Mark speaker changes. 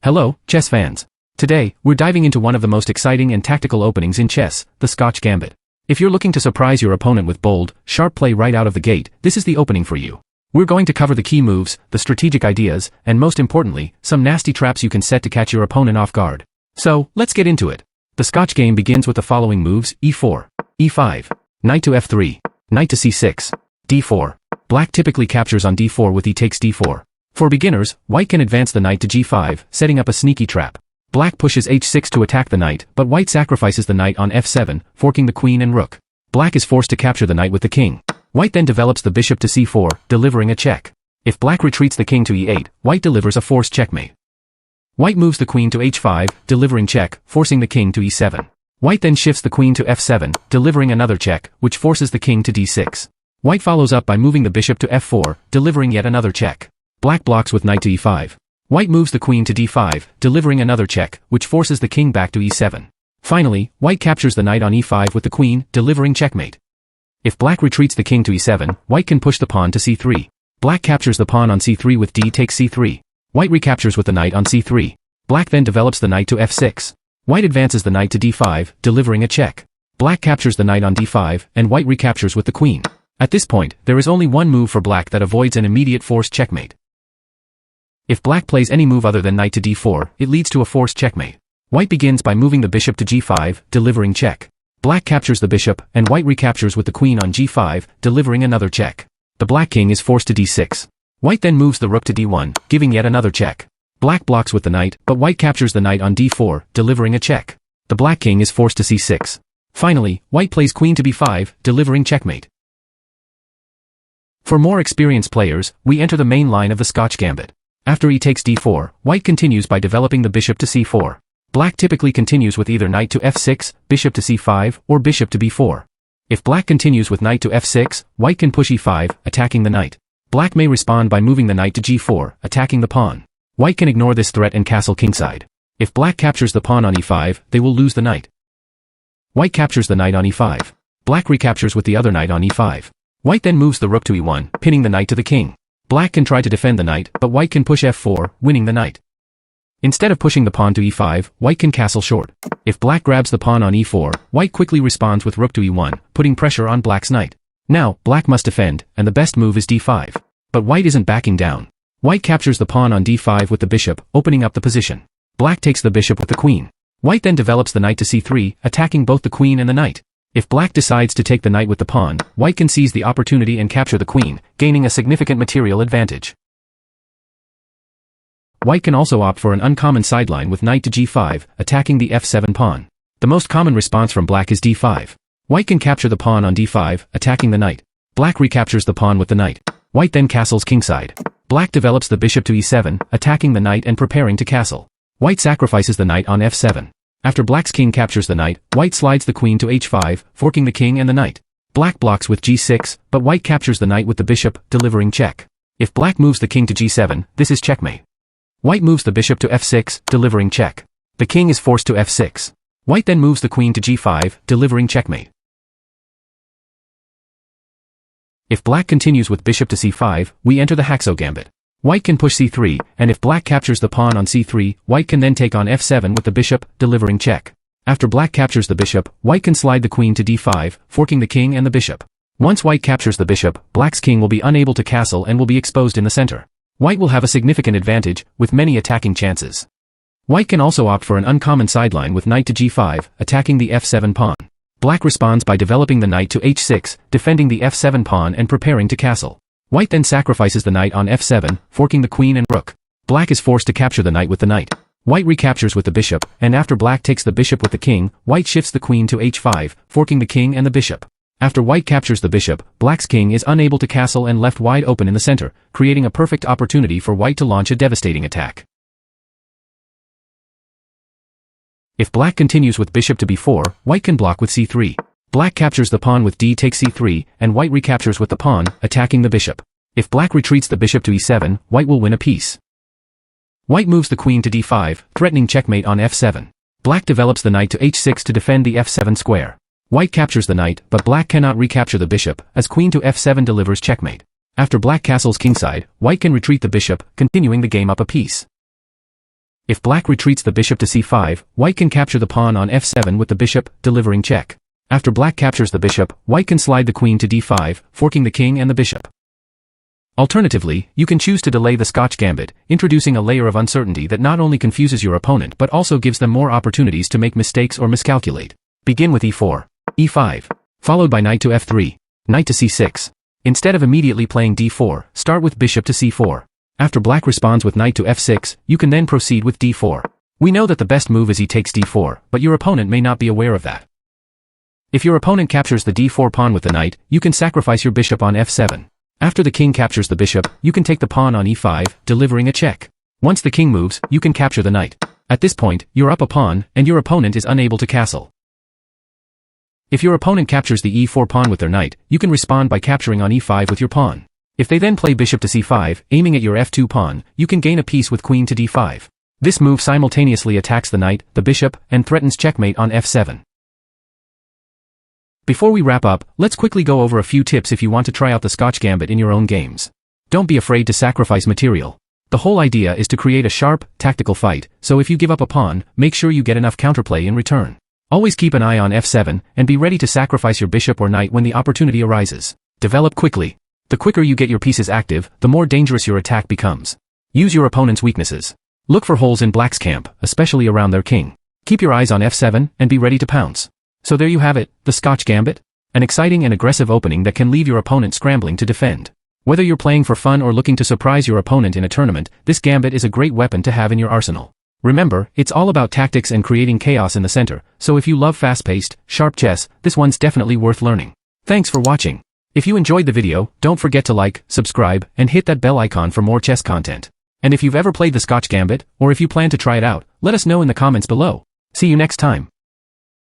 Speaker 1: Hello, chess fans. Today, we're diving into one of the most exciting and tactical openings in chess, the Scotch Gambit. If you're looking to surprise your opponent with bold, sharp play right out of the gate, this is the opening for you. We're going to cover the key moves, the strategic ideas, and most importantly, some nasty traps you can set to catch your opponent off guard. So, let's get into it. The Scotch game begins with the following moves: e4, e5, knight to f3, knight to c6, d4. Black typically captures on d4 with e takes d4. For beginners, white can advance the knight to g5, setting up a sneaky trap. Black pushes h6 to attack the knight, but white sacrifices the knight on f7, forking the queen and rook. Black is forced to capture the knight with the king. White then develops the bishop to c4, delivering a check. If black retreats the king to e8, white delivers a forced checkmate. White moves the queen to h5, delivering check, forcing the king to e7. White then shifts the queen to f7, delivering another check, which forces the king to d6. White follows up by moving the bishop to f4, delivering yet another check. Black blocks with knight to e5. White moves the queen to d5, delivering another check, which forces the king back to e7. Finally, white captures the knight on e5 with the queen, delivering checkmate. If black retreats the king to e7, white can push the pawn to c3. Black captures the pawn on c3 with d takes c3. White recaptures with the knight on c3. Black then develops the knight to f6. White advances the knight to d5, delivering a check. Black captures the knight on d5, and white recaptures with the queen. At this point, there is only one move for black that avoids an immediate forced checkmate. If black plays any move other than knight to d4, it leads to a forced checkmate. White begins by moving the bishop to g5, delivering check. Black captures the bishop, and white recaptures with the queen on g5, delivering another check. The black king is forced to d6. White then moves the rook to d1, giving yet another check. Black blocks with the knight, but white captures the knight on d4, delivering a check. The black king is forced to c6. Finally, white plays queen to b5, delivering checkmate. For more experienced players, we enter the main line of the Scotch Gambit. After e takes d4, white continues by developing the bishop to c4. Black typically continues with either knight to f6, bishop to c5, or bishop to b4. If black continues with knight to f6, white can push e5, attacking the knight. Black may respond by moving the knight to g4, attacking the pawn. White can ignore this threat and castle kingside. If black captures the pawn on e5, they will lose the knight. White captures the knight on e5. Black recaptures with the other knight on e5. White then moves the rook to e1, pinning the knight to the king. Black can try to defend the knight, but white can push f4, winning the knight. Instead of pushing the pawn to e5, white can castle short. If black grabs the pawn on e4, white quickly responds with rook to e1, putting pressure on black's knight. Now, black must defend, and the best move is d5. But white isn't backing down. White captures the pawn on d5 with the bishop, opening up the position. Black takes the bishop with the queen. White then develops the knight to c3, attacking both the queen and the knight. If black decides to take the knight with the pawn, white can seize the opportunity and capture the queen, gaining a significant material advantage. White can also opt for an uncommon sideline with knight to g5, attacking the f7 pawn. The most common response from black is d5. White can capture the pawn on d5, attacking the knight. Black recaptures the pawn with the knight. White then castles kingside. Black develops the bishop to e7, attacking the knight and preparing to castle. White sacrifices the knight on f7. After black's king captures the knight, white slides the queen to h5, forking the king and the knight. Black blocks with g6, but white captures the knight with the bishop, delivering check. If black moves the king to g7, this is checkmate. White moves the bishop to f6, delivering check. The king is forced to f6. White then moves the queen to g5, delivering checkmate. If black continues with bishop to c5, we enter the Haxo Gambit. White can push c3, and if black captures the pawn on c3, white can then take on f7 with the bishop, delivering check. After black captures the bishop, white can slide the queen to d5, forking the king and the bishop. Once white captures the bishop, black's king will be unable to castle and will be exposed in the center. White will have a significant advantage, with many attacking chances. White can also opt for an uncommon sideline with knight to g5, attacking the f7 pawn. Black responds by developing the knight to h6, defending the f7 pawn and preparing to castle. White then sacrifices the knight on f7, forking the queen and rook. Black is forced to capture the knight with the knight. White recaptures with the bishop, and after black takes the bishop with the king, white shifts the queen to h5, forking the king and the bishop. After white captures the bishop, black's king is unable to castle and left wide open in the center, creating a perfect opportunity for white to launch a devastating attack. If black continues with bishop to b4, white can block with c3. Black captures the pawn with d takes c3, and white recaptures with the pawn, attacking the bishop. If black retreats the bishop to e7, white will win a piece. White moves the queen to d5, threatening checkmate on f7. Black develops the knight to h6 to defend the f7 square. White captures the knight, but black cannot recapture the bishop, as queen to f7 delivers checkmate. After black castles kingside, white can retreat the bishop, continuing the game up a piece. If black retreats the bishop to c5, white can capture the pawn on f7 with the bishop, delivering check. After black captures the bishop, white can slide the queen to d5, forking the king and the bishop. Alternatively, you can choose to delay the Scotch Gambit, introducing a layer of uncertainty that not only confuses your opponent but also gives them more opportunities to make mistakes or miscalculate. Begin with e4, e5, followed by knight to f3, knight to c6. Instead of immediately playing d4, start with bishop to c4. After black responds with knight to f6, you can then proceed with d4. We know that the best move is he takes d4, but your opponent may not be aware of that. If your opponent captures the d4 pawn with the knight, you can sacrifice your bishop on f7. After the king captures the bishop, you can take the pawn on e5, delivering a check. Once the king moves, you can capture the knight. At this point, you're up a pawn, and your opponent is unable to castle. If your opponent captures the e4 pawn with their knight, you can respond by capturing on e5 with your pawn. If they then play bishop to c5, aiming at your f2 pawn, you can gain a piece with queen to d5. This move simultaneously attacks the knight, the bishop, and threatens checkmate on f7. Before we wrap up, let's quickly go over a few tips if you want to try out the Scotch Gambit in your own games. Don't be afraid to sacrifice material. The whole idea is to create a sharp, tactical fight, so if you give up a pawn, make sure you get enough counterplay in return. Always keep an eye on f7, and be ready to sacrifice your bishop or knight when the opportunity arises. Develop quickly. The quicker you get your pieces active, the more dangerous your attack becomes. Use your opponent's weaknesses. Look for holes in black's camp, especially around their king. Keep your eyes on f7, and be ready to pounce. So there you have it, the Scotch Gambit. An exciting and aggressive opening that can leave your opponent scrambling to defend. Whether you're playing for fun or looking to surprise your opponent in a tournament, this gambit is a great weapon to have in your arsenal. Remember, it's all about tactics and creating chaos in the center, so if you love fast-paced, sharp chess, this one's definitely worth learning. Thanks for watching. If you enjoyed the video, don't forget to like, subscribe, and hit that bell icon for more chess content. And if you've ever played the Scotch Gambit, or if you plan to try it out, let us know in the comments below. See you next time.